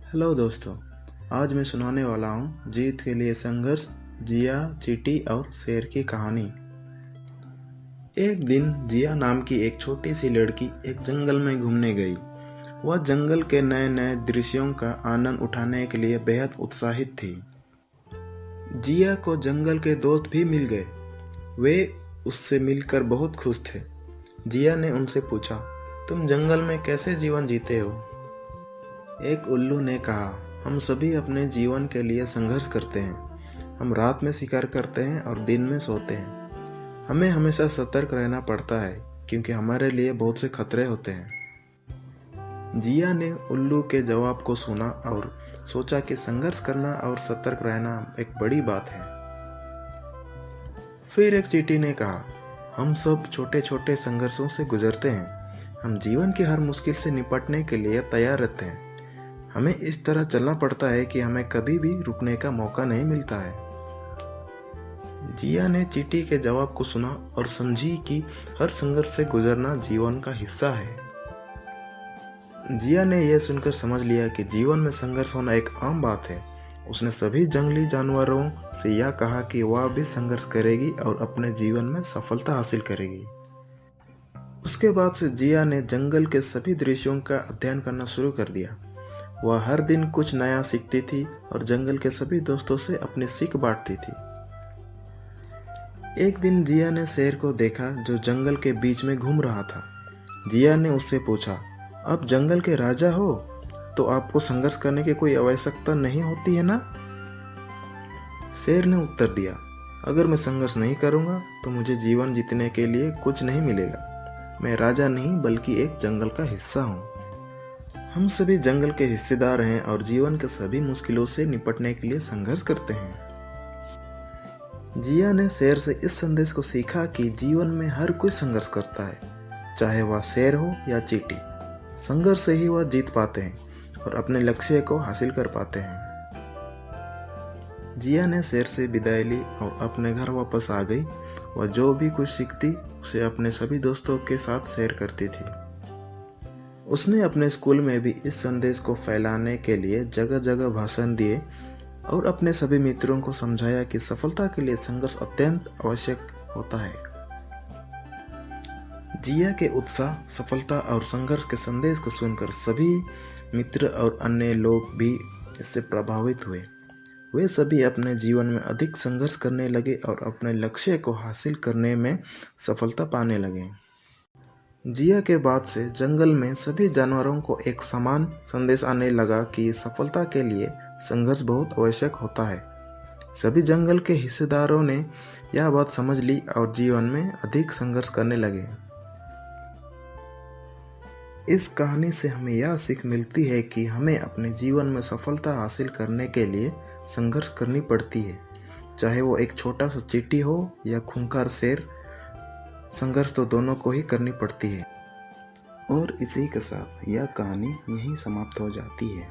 Hello दोस्तों। आज मैं सुनाने वाला हूँ जीत के लिए संघर्ष, जिया, चींटी और शेर की कहानी। एक दिन जिया नाम की एक छोटी सी लड़की एक जंगल में घूमने गई। वह जंगल के नए नए दृश्यों का आनंद उठाने के लिए बेहद उत्साहित थी। जिया को जंगल के दोस्त भी मिल गए। वे उससे मिलकर बहुत खुश थे। जिया ने उनसे पूछा, तुम जंगल में कैसे जीवन जीते हो? एक उल्लू ने कहा, हम सभी अपने जीवन के लिए संघर्ष करते हैं। हम रात में शिकार करते हैं और दिन में सोते हैं। हमें हमेशा सतर्क रहना पड़ता है क्योंकि हमारे लिए बहुत से खतरे होते हैं। जिया ने उल्लू के जवाब को सुना और सोचा कि संघर्ष करना और सतर्क रहना एक बड़ी बात है। फिर एक चींटी ने कहा, हम सब छोटे छोटे संघर्षों से गुजरते हैं। हम जीवन की हर मुश्किल से निपटने के लिए तैयार रहते हैं। हमें इस तरह चलना पड़ता है कि हमें कभी भी रुकने का मौका नहीं मिलता है। जिया ने चींटी के जवाब को सुना और समझी कि हर संघर्ष से गुजरना जीवन का हिस्सा है। जिया ने यह सुनकर समझ लिया कि जीवन में संघर्ष होना एक आम बात है। उसने सभी जंगली जानवरों से यह कहा कि वह भी संघर्ष करेगी और अपने जीवन में सफलता हासिल करेगी। उसके बाद से जिया ने जंगल के सभी दृश्यों का अध्ययन करना शुरू कर दिया। वह हर दिन कुछ नया सीखती थी और जंगल के सभी दोस्तों से अपनी सीख बांटती थी। एक दिन जिया ने शेर को देखा जो जंगल के बीच में घूम रहा था। जिया ने उससे पूछा, आप जंगल के राजा हो तो आपको संघर्ष करने की कोई आवश्यकता नहीं होती है ना? शेर ने उत्तर दिया, अगर मैं संघर्ष नहीं करूंगा तो मुझे जीवन जीतने के लिए कुछ नहीं मिलेगा। मैं राजा नहीं बल्कि एक जंगल का हिस्सा हूँ। हम सभी जंगल के हिस्सेदार हैं और जीवन के सभी मुश्किलों से निपटने के लिए संघर्ष करते हैं। जिया ने शेर से इस संदेश को सीखा कि जीवन में हर कोई संघर्ष करता है, चाहे वह शेर हो या चींटी। संघर्ष से ही वह जीत पाते हैं और अपने लक्ष्य को हासिल कर पाते हैं। जिया ने शेर से विदाई ली और अपने घर वापस आ गई। वह जो भी कुछ सीखती उसे अपने सभी दोस्तों के साथ शेयर करती थी। उसने अपने स्कूल में भी इस संदेश को फैलाने के लिए जगह जगह भाषण दिए और अपने सभी मित्रों को समझाया कि सफलता के लिए संघर्ष अत्यंत आवश्यक होता है। जिया के उत्साह, सफलता और संघर्ष के संदेश को सुनकर सभी मित्र और अन्य लोग भी इससे प्रभावित हुए। वे सभी अपने जीवन में अधिक संघर्ष करने लगे और अपने लक्ष्य को हासिल करने में सफलता पाने लगे। जिया के बाद से जंगल में सभी जानवरों को एक समान संदेश आने लगा कि सफलता के लिए संघर्ष बहुत आवश्यक होता है। सभी जंगल के हिस्सेदारों ने यह बात समझ ली और जीवन में अधिक संघर्ष करने लगे। इस कहानी से हमें यह सीख मिलती है कि हमें अपने जीवन में सफलता हासिल करने के लिए संघर्ष करनी पड़ती है, चाहे वो एक छोटा सा चींटी हो या खूंखार शेर। संघर्ष तो दोनों को ही करनी पड़ती है। और इसी के साथ यह कहानी यहीं समाप्त हो जाती है।